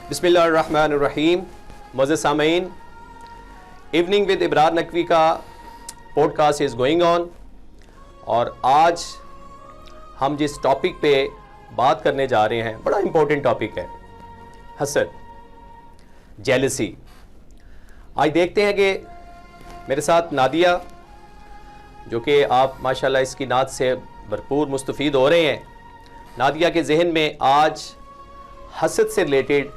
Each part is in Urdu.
بسم اللہ الرحمن الرحیم. معزز سامعین, ایوننگ ود ابرار نقوی کا podcast is going on, اور آج ہم جس ٹاپک پہ بات کرنے جا رہے ہیں بڑا امپورٹنٹ ٹاپک ہے, حسد, جیلسی. آج دیکھتے ہیں کہ میرے ساتھ نادیہ, جو کہ آپ ماشاءاللہ اس کی نعت سے بھرپور مستفید ہو رہے ہیں. نادیہ کے ذہن میں آج حسد سے ریلیٹڈ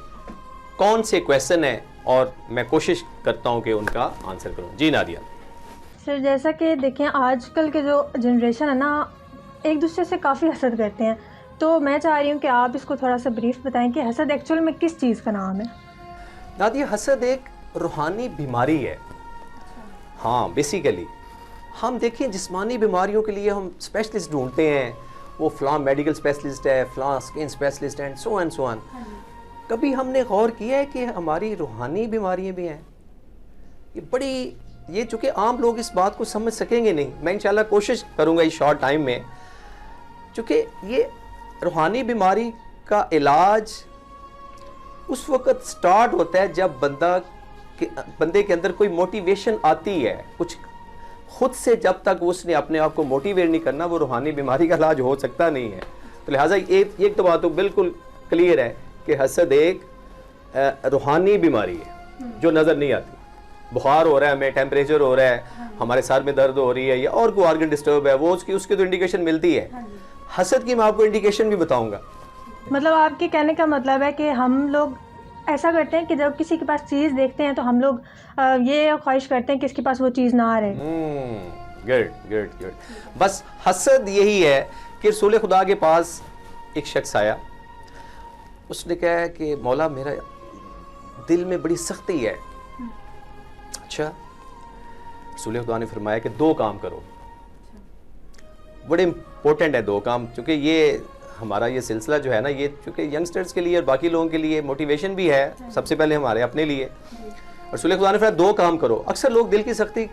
کون سے کویسچن ہیں, اور میں کوشش کرتا ہوں کہ ان کا آنسر کروں. جی نادیہ. سر, جیسا کہ دیکھیں آج کل کے جو جنریشن ہے نا, ایک دوسرے سے کافی حسد کرتے ہیں, تو میں چاہ رہی ہوں کہ آپ اس کو تھوڑا سا بریف بتائیں کہ حسد ایکچوئل میں کس چیز کا نام ہے. نادیہ, حسد ایک روحانی بیماری ہے. ہاں, بیسیکلی ہم دیکھیں جسمانی بیماریوں کے لیے ہم اسپیشلسٹ ڈھونڈتے ہیں, وہ فلاں میڈیکل اسپیشلسٹ ہے, فلاں اسکن اسپیشلسٹ ہے, سو اینڈ سو آن. کبھی ہم نے غور کیا ہے کہ ہماری روحانی بیماریاں بھی ہیں؟ یہ چونکہ عام لوگ اس بات کو سمجھ سکیں گے نہیں. میں انشاءاللہ کوشش کروں گا اس شارٹ ٹائم میں, چونکہ یہ روحانی بیماری کا علاج اس وقت سٹارٹ ہوتا ہے جب بندے کے اندر کوئی موٹیویشن آتی ہے. کچھ خود سے جب تک اس نے اپنے آپ کو موٹیویٹ نہیں کرنا, وہ روحانی بیماری کا علاج ہو سکتا نہیں ہے. تو لہٰذا ایک تو بات تو بالکل کلیئر ہے کہ حسد ایک روحانی بیماری ہے جو نظر نہیں آتی. بخار ہو رہا ہے ہمیں, ٹیمپریچر ہو رہا ہے, ہمارے سر میں درد ہو رہی ہے, یا اور کوئی آرگن ڈسٹرب ہے, وہ اس کی تو انڈیکیشن ملتی ہے. حسد کی میں آپ کو انڈیکیشن بھی بتاؤں گا. مطلب آپ کے کہنے کا مطلب ہے کہ ہم لوگ ایسا کرتے ہیں کہ جب کسی کے پاس چیز دیکھتے ہیں تو ہم لوگ یہ خواہش کرتے ہیں کہ اس کے پاس وہ چیز نہ آ رہے. گڈ. بس حسد یہی ہے کہ رسول خدا کے پاس ایک شخص آیا, اس نے کہا کہ مولا میرا دل میں بڑی سختی ہے. اچھا, رسول خدا نے فرمایا کہ 2 کام کرو. بڑے امپورٹنٹ ہے 2 کام, کیونکہ یہ ہمارا یہ سلسلہ جو ہے نا, یہ چونکہ ینگسٹرز کے لیے اور باقی لوگوں کے لیے موٹیویشن بھی ہے, سب سے پہلے ہمارے اپنے لیے. رسول خدا نے فرمایا 2 کام کرو. اکثر لوگ دل کی سختی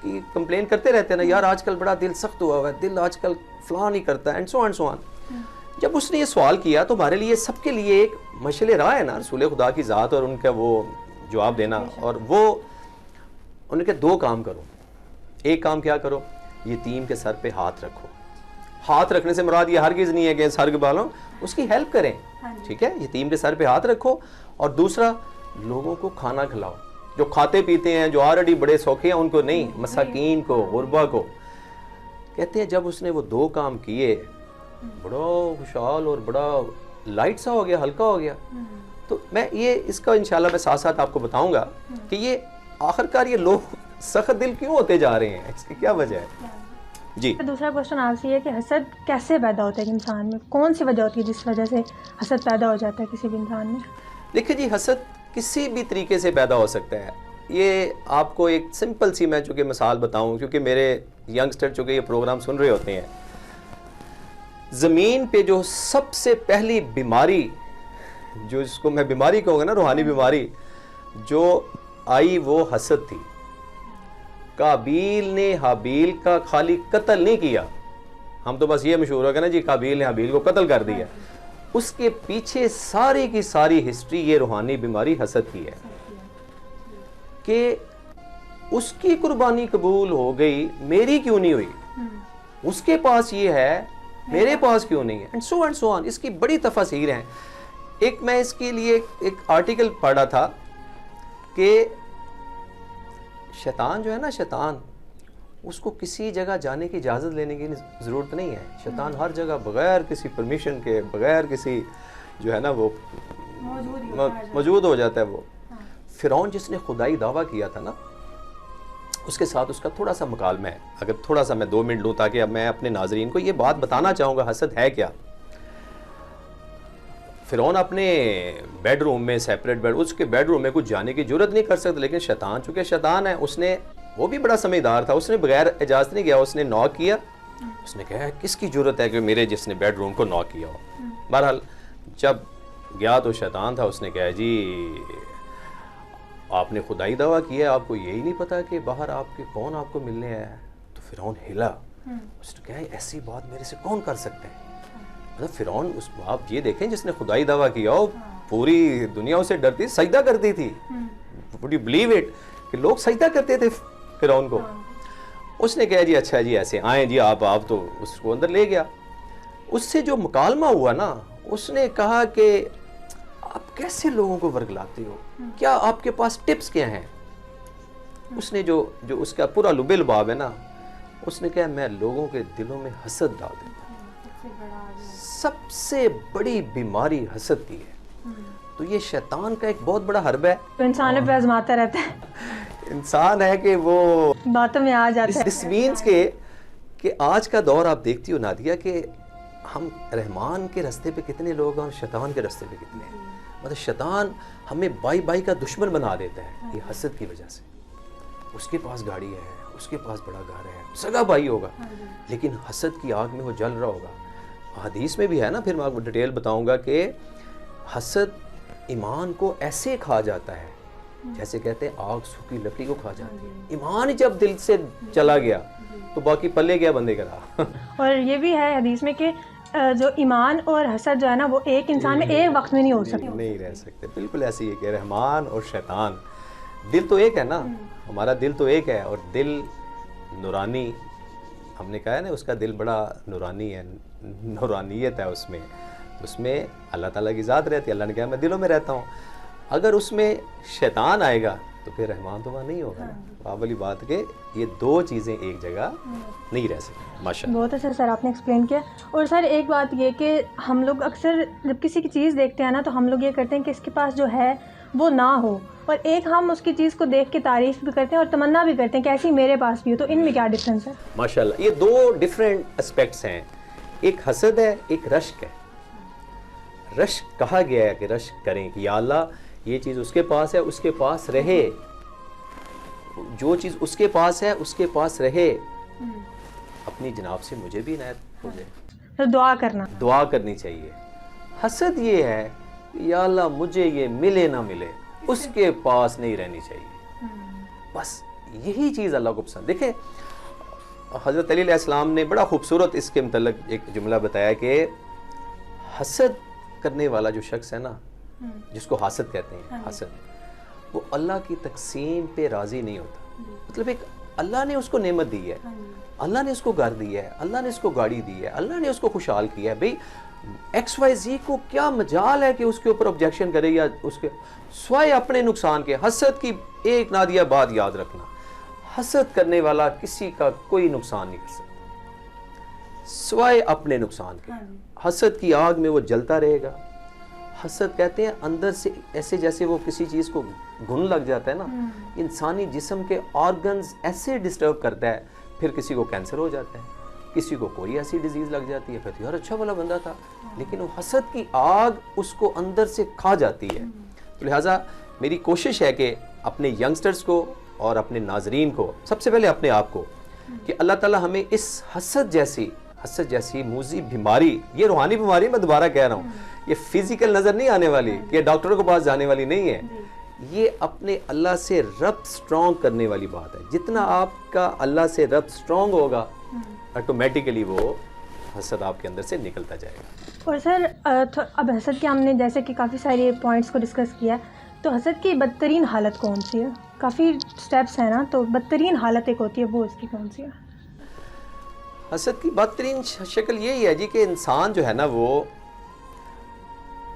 کی کمپلین کرتے رہتے ہیں نا, یار آج کل بڑا دل سخت ہوا ہے, دل آج کل فلاں نہیں کرتا, اینڈ سو آن. جب اس نے یہ سوال کیا تو ہمارے لیے سب کے لیے ایک مشعل راہ ہے نا, رسول خدا کی ذات اور ان کا وہ جواب دینا. اور وہ انہوں نے کہا 2 کام کرو. ایک کام کیا کرو, یتیم کے سر پہ ہاتھ رکھو. ہاتھ رکھنے سے مراد یہ ہرگز نہیں ہے کہ سر کے بالوں, اس کی ہیلپ کریں. ٹھیک ہے, یتیم کے سر پہ ہاتھ رکھو. اور دوسرا, لوگوں کو کھانا کھلاؤ, جو کھاتے پیتے ہیں, جو آلریڈی بڑے سوکھے ہیں, ان کو نہیں, مساکین کو, غربا کو. کہتے ہیں جب اس نے وہ 2 کام کیے, بڑا خوشحال اور بڑا لائٹ سا ہو گیا, ہلکا ہو گیا. تو میں یہ اس کا انشاءاللہ میں ساتھ ساتھ آپ کو بتاؤں گا کہ یہ آخرکار یہ لوگ سخت دل کیوں ہوتے جا رہے ہیں, اس کی کیا وجہ ہے. جی. دوسرا کوشچن آپ سے یہ ہے کہ حسد کیسے پیدا ہوتا ہے انسان میں, کون سی وجہ ہوتی ہے جس وجہ سے حسد پیدا ہو جاتا ہے کسی بھی انسان میں. دیکھیں جی, حسد کسی بھی طریقے سے پیدا ہو سکتا ہے. یہ آپ کو ایک سمپل سی میں چونکہ مثال بتاؤں, کیونکہ میرے ینگسٹر چونکہ یہ پروگرام سن رہے ہوتے ہیں. زمین پہ جو سب سے پہلی بیماری, جو اس کو میں بیماری کہوں گا نا, روحانی بیماری جو آئی, وہ حسد تھی. قابیل نے حابیل کا خالی قتل نہیں کیا, ہم تو بس یہ مشہور ہو گیا نا جی, قابیل نے حابیل کو قتل کر دیا. اس کے پیچھے ساری کی ساری ہسٹری یہ روحانی بیماری حسد کی ہے کہ اس کی قربانی قبول ہو گئی, میری کیوں نہیں ہوئی. اس کے پاس یہ ہے, میرے پاس کیوں نہیں ہے, اینڈ سو آن. اس کی بڑی تفاسیر ہیں. ایک میں اس کے لیے ایک آرٹیکل پڑھا تھا کہ شیطان جو ہے نا, شیطان اس کو کسی جگہ جانے کی اجازت لینے کی ضرورت نہیں ہے. شیطان ہر جگہ بغیر کسی پرمیشن کے, بغیر کسی جو ہے نا وہ موجود ہو جاتا ہے. وہ فرعون جس نے خدائی دعویٰ کیا تھا نا, اس کے ساتھ اس کا تھوڑا سا مکالمہ ہے. اگر تھوڑا سا میں 2 منٹ لوں تاکہ اب میں اپنے ناظرین کو یہ بات بتانا چاہوں گا حسد ہے کیا. فرعون اپنے بیڈ روم میں, سیپریٹ بیڈ, اس کے بیڈ روم میں کچھ جانے کی جرت نہیں کر سکتا. لیکن شیطان چونکہ شیطان ہے, اس نے, وہ بھی بڑا سمجھدار تھا, اس نے بغیر اجازت نہیں گیا, اس نے ناک کیا. اس نے کہا کس کی جرت ہے کہ میرے جس نے بیڈ روم کو ناک کیا ہو. بہرحال جب گیا تو شیطان تھا, اس نے کہا جی آپ نے خدائی دعویٰ کیا ہے, آپ کو یہی نہیں پتا کہ باہر آپ کے کون آپ کو ملنے آیا ہے. تو فرعون ہلا, اس نے کہا ایسی بات میرے سے کون کر سکتا ہے. مطلب فرعون, اس آپ یہ دیکھیں جس نے خدائی دعویٰ کیا ہو, پوری دنیا اسے ڈرتی، سجدہ کرتی تھی. Would you believe it کہ لوگ سجدہ کرتے تھے فرعون کو. اس نے کہا جی اچھا جی ایسے آئیں جی آپ تو اس کو اندر لے گیا. اس سے جو مکالمہ ہوا نا، اس نے کہا کہ آپ کیسے لوگوں کو ورگلاتے ہو، کیا آپ کے پاس ٹپس کیا ہیں. اس نے جو اس کا پورا لب لباب ہے نا، اس نے کہا میں لوگوں کے دلوں میں حسد ڈال دیتا ہوں. سب سے بڑی بیماری حسد کی ہے. تو یہ شیطان کا ایک بہت بڑا حرب ہے. تو انسان پہ آزماتا رہتا ہے. انسان ہے کہ وہ باتوں میں آ جاتا ہے. دس مینس کہ آج کا دور آپ دیکھتی ہو نادیہ کہ ہم رحمان کے راستے پہ کتنے لوگ ہیں اور شیطان کے راستے پہ کتنے ہیں. مطلب شیطان ہمیں بائی کا دشمن بنا دیتا ہے یہ حسد کی وجہ سے. اس کے پاس گاڑی ہے، اس کے پاس بڑا گھر ہے، سگا بھائی ہوگا، لیکن حسد کی آگ میں وہ جل رہا ہوگا. حدیث میں بھی ہے نا، پھر میں آپ کو ڈیٹیل بتاؤں گا کہ حسد ایمان کو ایسے کھا جاتا ہے جیسے کہتے ہیں آگ سوکھی لکڑی کو کھا جاتی ہے. ایمان جب دل سے چلا گیا تو باقی پلے گیا بندے کا رہا. اور یہ بھی ہے حدیث میں کہ جو ایمان اور حسد جو ہے نا وہ ایک انسان میں ایک وقت میں نہیں ہو سکتے. نہیں رہ سکتے. بالکل ایسے ہی کہ رحمان اور شیطان، دل تو ایک ہے نا، ہمارا دل تو ایک ہے، اور دل نورانی، ہم نے کہا ہے نا اس کا دل بڑا نورانی ہے، نورانیت ہے اس میں اللہ تعالیٰ کی ذات رہتی ہے. اللہ نے کہا میں دلوں میں رہتا ہوں. اگر اس میں شیطان آئے گا تو پھر رحمان تو وہاں نہیں ہوگا. آپ والی بات کہ یہ دو چیزیں ایک جگہ نہیں رہ سکتی. ماشاءاللہ بہت اچھا سر آپ نے ایکسپلین کیا. اور سر ایک بات یہ کہ ہم لوگ اکثر جب کسی کی چیز دیکھتے ہیں نا تو ہم لوگ یہ کرتے ہیں کہ اس کے پاس جو ہے وہ نہ ہو، اور ایک ہم اس کی چیز کو دیکھ کے تعریف بھی کرتے ہیں اور تمنا بھی کرتے ہیں کہ ایسی میرے پاس بھی ہو. تو ان میں کیا ڈفرینس ہے؟ ماشاءاللہ یہ دو ڈفرینٹ اسپیکٹس ہیں. ایک حسد ہے، ایک رشک ہے. رشک کہا گیا ہے کہ رشک کریں کہ یا اللہ یہ چیز اس کے پاس ہے، اس کے پاس رہے، جو چیز اس کے پاس ہے اس کے پاس رہے. اپنی جناب سے مجھے بھی عنایت ہو جائے. دعا کرنی چاہیے. حسد یہ ہے کہ یا اللہ مجھے یہ ملے نہ ملے، اس کے پاس نہیں رہنی چاہیے. بس یہی چیز اللہ کو پسند. دیکھیں حضرت علی علیہ السلام نے بڑا خوبصورت اس کے متعلق ایک جملہ بتایا کہ حسد کرنے والا جو شخص ہے نا، جس کو حاسد کہتے ہیں، حسد، وہ اللہ کی تقسیم پہ راضی نہیں ہوتا. مطلب ایک اللہ نے اس کو نعمت دی ہے، اللہ نے اس کو گھر دی ہے، اللہ نے اس کو گاڑی دی ہے، اللہ نے اس کو خوشحال کیا ہے. بھئی ایکس وائی زی کو کیا مجال ہے کہ اس کے اوپر آبجیکشن کرے یا اس کے سوائے اپنے نقصان کے. حسد کی ایک نادیہ بات یاد رکھنا، حسد کرنے والا کسی کا کوئی نقصان نہیں کر سکتا سوائے اپنے نقصان کے. حسد کی آگ میں وہ جلتا رہے گا. حسد کہتے ہیں اندر سے ایسے جیسے وہ کسی چیز کو گھن لگ جاتا ہے نا، انسانی جسم کے آرگنز ایسے ڈسٹرب کرتا ہے، پھر کسی کو کینسر ہو جاتا ہے، کسی کو کوئی ایسی ڈیزیز لگ جاتی ہے. پھر یار اچھا والا بندہ تھا، لیکن وہ حسد کی آگ اس کو اندر سے کھا جاتی ہے. تو لہٰذا میری کوشش ہے کہ اپنے ینگسٹرز کو اور اپنے ناظرین کو، سب سے پہلے اپنے آپ کو، کہ اللہ تعالیٰ ہمیں اس حسد جیسی موذی بیماری، یہ روحانی بیماری میں دوبارہ کہہ رہا ہوں، یہ فزیکل نظر نہیں آنے والی، یہ ڈاکٹروں کے پاس جانے والی نہیں ہے، یہ اپنے اللہ سے ربط سٹرونگ کرنے والی بات ہے. جتنا آپ کا اللہ سے ربط سٹرونگ ہوگا آٹومیٹیکلی وہ حسد آپ کے اندر سے نکلتا جائے گا. اور سر اب حسد کے ہم نے جیسے کہ کافی ساری پوائنٹس کو ڈسکس کیا، تو حسد کی بدترین حالت کون سی ہے؟ کافی سٹیپس ہیں نا، تو بدترین حالت ایک ہوتی ہے، وہ اس کی کون سی ہے؟ حسد کی بدترین شکل یہی ہے جی کہ انسان جو ہے نا وہ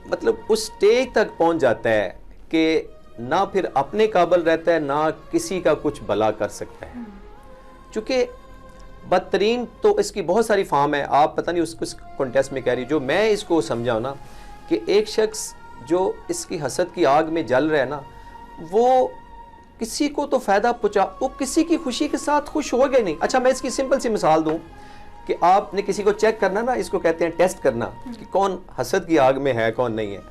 مطلب اس سٹیج تک پہنچ جاتا ہے کہ نہ پھر اپنے قابل رہتا ہے، نہ کسی کا کچھ بھلا کر سکتا ہے. چونکہ بدترین تو اس کی بہت ساری فارم ہے، آپ پتہ نہیں اس کانٹیکسٹ میں کہہ رہی. جو میں اس کو سمجھا نا کہ ایک شخص جو اس کی حسد کی آگ میں جل رہا ہے نا، وہ کسی کو تو فائدہ پہنچا، وہ کسی کی خوشی کے ساتھ خوش ہو گئے نہیں. اچھا میں اس کی سمپل سی مثال دوں کہ آپ نے کسی کو چیک کرنا نا، اس کو کہتے ہیں ٹیسٹ کرنا کہ کون حسد کی آگ میں ہے کون نہیں ہے.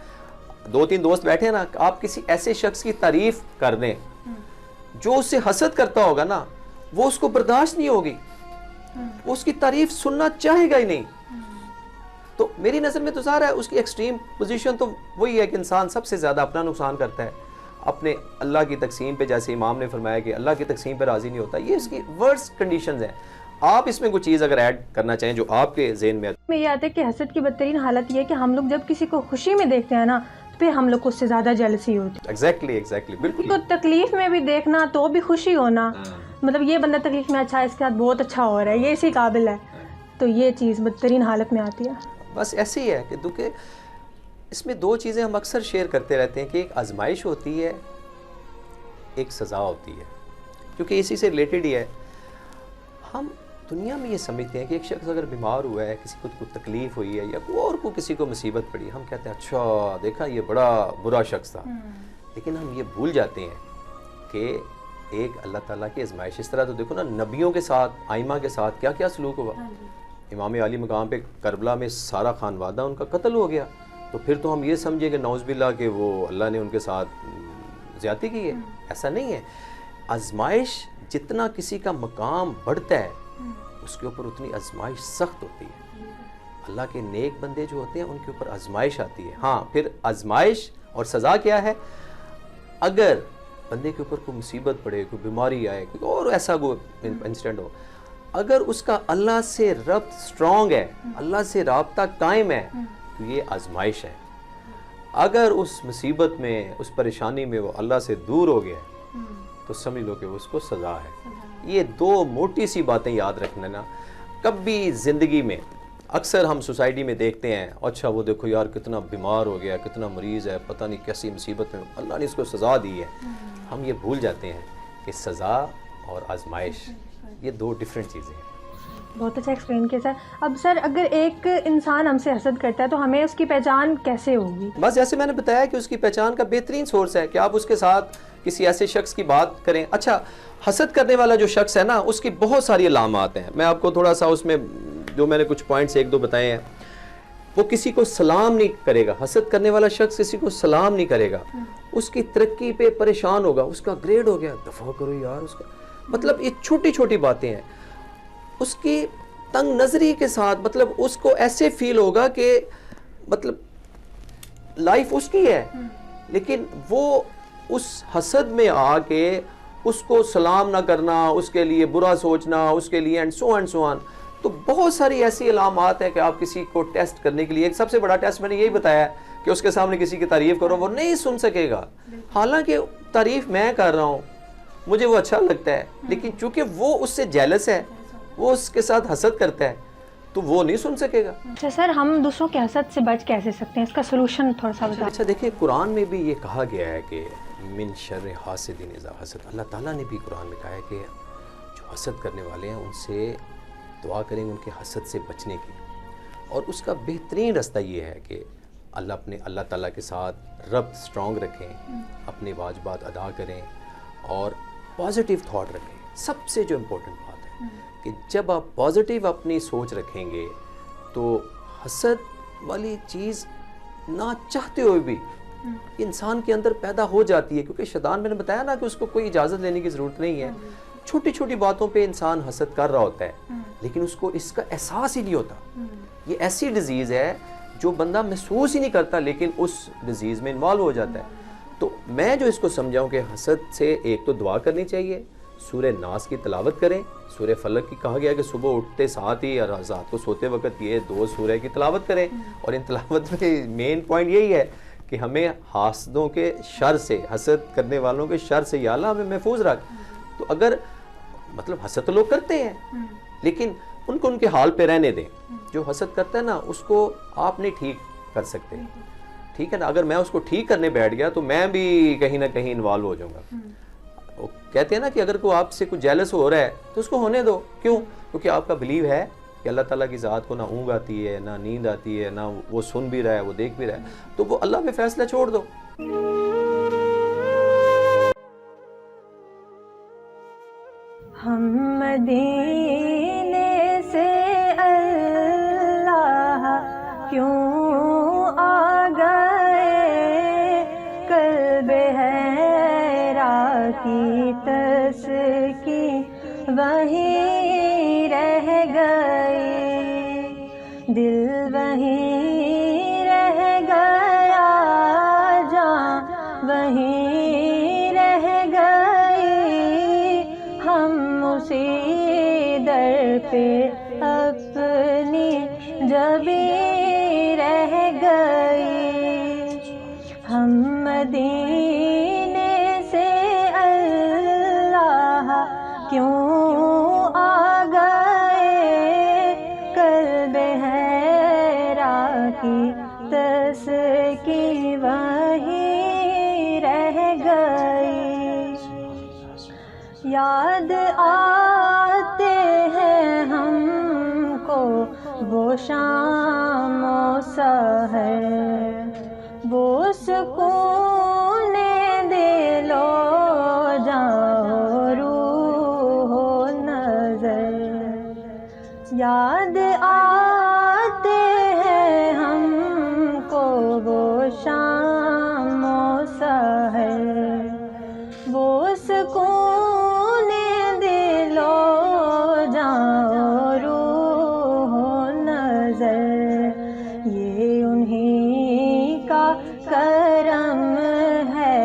2-3 دوست بیٹھے ہیں نا، آپ کسی ایسے شخص کی تعریف کر دیں جو اس سے حسد کرتا ہوگا نا، وہ اس کو برداشت نہیں ہوگی، وہ اس کی تعریف سننا چاہے گا ہی نہیں. تو میری نظر میں تو ظاہر ہے اس کی ایکسٹریم پوزیشن تو وہی ہے کہ انسان سب سے زیادہ اپنا نقصان کرتا ہے اپنے اللہ کی تقسیم پہ. جیسے امام نے فرمایا کہ اللہ کی تقسیم پہ راضی نہیں ہوتا. یہ اس کی ورسٹ کنڈیشنز ہیں. آپ اس میں کوئی چیز اگر ایڈ کرنا چاہیں جو آپ کے ذہن میں یہ آتا ہے کہ حسد کی بدترین حالت یہ ہے کہ ہم لوگ جب کسی کو خوشی میں دیکھتے ہیں نا پھر ہم لوگ کو اس سے زیادہ جیلسی ہوتی ہے. ایگزیکٹلی بالکل. تو تکلیف میں بھی دیکھنا تو بھی خوشی ہونا, مطلب یہ بندہ تکلیف میں اچھا ہے, اس کے ساتھ بہت اچھا ہو رہا ہے, یہ اسی قابل ہے, تو یہ چیز بدترین حالت میں آتی ہے. بس ایسے ہی ہے کہ کیونکہ اس میں دو چیزیں ہم اکثر شیئر کرتے رہتے ہیں کہ ایک آزمائش ہوتی ہے, ایک سزا ہوتی ہے, کیونکہ اسی سے ریلیٹڈ ہی ہے. ہم دنیا میں یہ سمجھتے ہیں کہ ایک شخص اگر بیمار ہوا ہے, کسی کو کوئی تکلیف ہوئی ہے یا کوئی اور کو کسی کو مصیبت پڑی, ہم کہتے ہیں اچھا دیکھا یہ بڑا برا شخص تھا. لیکن ہم یہ بھول جاتے ہیں کہ ایک اللہ تعالیٰ کی آزمائش. اس طرح تو دیکھو نا, نبیوں کے ساتھ, آئمہ کے ساتھ کیا کیا سلوک ہوا. امام علی مقام پہ کربلا میں سارا خانوادہ ان کا قتل ہو گیا, تو پھر تو ہم یہ سمجھیں کہ نعوذ باللہ کہ وہ اللہ نے ان کے ساتھ زیادتی کی ہے. ایسا نہیں ہے. آزمائش جتنا کسی کا مقام بڑھتا ہے اس کے اوپر اتنی آزمائش سخت ہوتی ہے. اللہ کے نیک بندے جو ہوتے ہیں ان کے اوپر آزمائش آتی ہے. ہاں پھر آزمائش اور سزا کیا ہے, اگر بندے کے اوپر کوئی مصیبت پڑے, کوئی بیماری آئے, کوئی اور ایسا کوئی انسیڈنٹ ہو, اگر اس کا اللہ سے ربط سٹرونگ ہے, اللہ سے رابطہ قائم ہے, تو یہ آزمائش ہے. اگر اس مصیبت میں, اس پریشانی میں وہ اللہ سے دور ہو گیا تو سمجھ لو کہ اس کو سزا ہے. یہ دو موٹی سی باتیں یاد رکھنا نا. کبھی زندگی میں اکثر ہم سوسائٹی میں دیکھتے ہیں, اچھا وہ دیکھو یار کتنا بیمار ہو گیا, کتنا مریض ہے, پتہ نہیں کیسی مصیبت میں, اللہ نے اس کو سزا دی ہے. ہم یہ بھول جاتے ہیں کہ سزا اور آزمائش یہ دو ڈیفرنٹ چیزیں ہیں. بہت اچھا ایکسپلین کیا سر. اب سر اگر ایک انسان ہم سے حسد کرتا ہے تو ہمیں اس کی پہچان کیسے ہوگی؟ بس جیسے میں نے بتایا کہ اس کی پہچان کا بہترین سورس ہے کہ آپ اس کے ساتھ کسی ایسے شخص کی بات کریں. اچھا, حسد کرنے والا جو شخص ہے نا, اس کی بہت ساری علامات ہیں. میں آپ کو تھوڑا سا اس میں جو میں نے کچھ پوائنٹس ایک دو بتائے ہیں. وہ کسی کو سلام نہیں کرے گا. حسد کرنے والا شخص کسی کو سلام نہیں کرے گا. اس کی ترقی پہ پریشان ہوگا. اس کا گریڈ ہو گیا, دفع کرو یار اس کا. مطلب یہ چھوٹی چھوٹی باتیں ہیں. اس کی تنگ نظری کے ساتھ, مطلب اس کو ایسے فیل ہوگا کہ مطلب لائف اس کی ہے, لیکن وہ اس حسد میں آ کے اس کو سلام نہ کرنا, اس کے لیے برا سوچنا, اس کے لیے اینڈ سو آن. تو بہت ساری ایسی علامات ہیں کہ آپ کسی کو ٹیسٹ کرنے کے لیے, ایک سب سے بڑا ٹیسٹ میں نے یہی بتایا کہ اس کے سامنے کسی کی تعریف کرو, وہ نہیں سن سکے گا. حالانکہ تعریف میں کر رہا ہوں, مجھے وہ اچھا لگتا ہے, لیکن چونکہ وہ اس سے جیلس ہے, وہ اس کے ساتھ حسد کرتا ہے, تو وہ نہیں سن سکے گا. اچھا سر, ہم دوسروں کے حسد سے بچ کیسے سکتے ہیں, اس کا سولوشن تھوڑا سا بتائیں. اچھا دیکھیں, قرآن میں بھی یہ کہا گیا ہے کہ من شر حاسد اذا حسد. اللہ تعالیٰ نے بھی قرآن میں کہا ہے کہ جو حسد کرنے والے ہیں ان سے دعا کریں ان کے حسد سے بچنے کی. اور اس کا بہترین رستہ یہ ہے کہ اللہ تعالیٰ کے ساتھ ربط سٹرونگ رکھیں, اپنے واجبات ادا کریں اور پازیٹیو تھاٹ رکھیں. سب سے جو امپورٹنٹ بات ہے کہ جب آپ پازیٹیو اپنی سوچ رکھیں گے تو حسد والی چیز نہ چاہتے ہوئے بھی انسان کے اندر پیدا ہو جاتی ہے, کیونکہ شیطان, میں نے بتایا نا کہ اس کو کوئی اجازت لینے کی ضرورت نہیں ہے. چھوٹی چھوٹی باتوں پہ انسان حسد کر رہا ہوتا ہے, لیکن اس کو اس کا احساس ہی نہیں ہوتا. یہ ایسی ڈیزیز ہے جو بندہ محسوس ہی نہیں کرتا, لیکن اس ڈیزیز میں انوالو ہو جاتا ہے. تو میں جو اس کو سمجھاؤں کہ حسد سے ایک تو دعا کرنی چاہیے, سورہ ناس کی تلاوت کریں. سورہ فلق کی کہا گیا کہ صبح اٹھتے ساتھ ہی اور رات کو سوتے وقت یہ 2 سورہ کی تلاوت کریں. اور ان تلاوت میں مین پوائنٹ یہی ہے کہ ہمیں حاسدوں کے شر سے, حسد کرنے والوں کے شر سے یا اللہ ہمیں محفوظ رکھ. تو اگر مطلب حسد تو لوگ کرتے ہیں, لیکن ان کو ان کے حال پہ رہنے دیں. جو حسد کرتا ہے نا, اس کو آپ نہیں ٹھیک کر سکتے, ٹھیک ہے نا. اگر میں اس کو ٹھیک کرنے بیٹھ گیا تو میں بھی کہیں نہ کہیں انوالو ہو جاؤں گا. وہ کہتے ہیں نا کہ اگر کوئی آپ سے کچھ جیلس ہو رہا ہے تو اس کو ہونے دو. کیوں؟ کیونکہ آپ کا بلیو ہے کہ اللہ تعالیٰ کی ذات کو نہ اونگ آتی ہے, نہ نیند آتی ہے, نہ وہ سن بھی رہا ہے, وہ دیکھ بھی رہا ہے. تو وہ اللہ پہ فیصلہ چھوڑ دو. ہم مدینے سے اللہ کیوں آ گئے, قلب حیرا کی تسکی وہیں رہ گئی, دل وہیں رہ گیا, جان وہیں رہ گئی, ہم اسی در پہ اپنی جبیں رہ گئی. یاد آتے ہیں ہم کو وہ شام و سحر، وہ سکون دل و جاں روح و نظر، یاد آتے ہیں ہم کو وہ شام و سحر، وہ سکون دل و جاں روح و نظر، یہ انہی کا کرم ہے،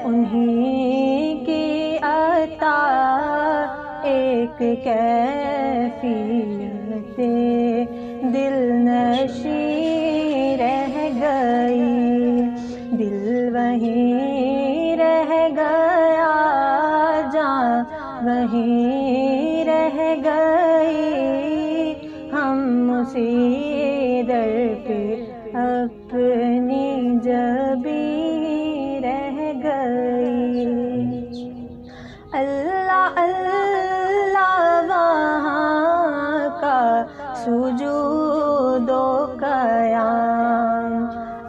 انہی کی عطا، ایک کیفیت دل نشیں رہ گئی، دل وہیں رہ گیا، جاں وہیں رہ گئی، ہم اسی در پہ اپنی جبیں رہ گئی۔ اللہ اللہ وہاں کا سجود و قیام،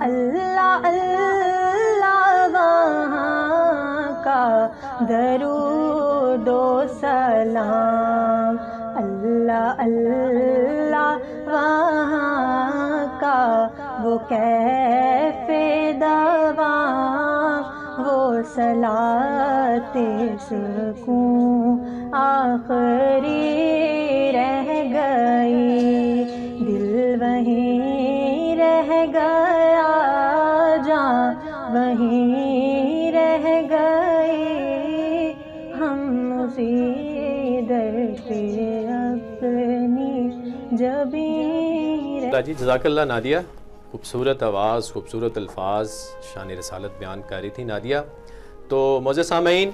اللہ اللہ وہاں کا درود و سلام، اللہ اللہ وہاں کا وہ کیف دوام، وہ صلاۃ سکون آخری رہ گئی، دل وہیں رہ گیا، جاں وہیں رہ گئی، ہم اسی در پہ اپنی جبیں۔ جی جزاک اللہ نادیہ، خوبصورت آواز، خوبصورت الفاظ، شان رسالت بیان کر رہی تھی نادیہ۔ تو معزز سامعین،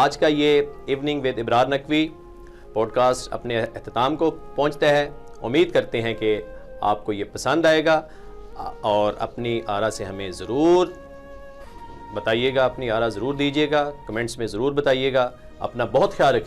آج کا یہ evening with Abrar Naqvi podcast اپنے اختتام کو پہنچتا ہے۔ امید کرتے ہیں کہ آپ کو یہ پسند آئے گا، اور اپنی آرا سے ہمیں ضرور بتائیے گا، اپنی آرا ضرور دیجیے گا، کمنٹس میں ضرور بتائیے گا۔ اپنا بہت خیال رکھیے۔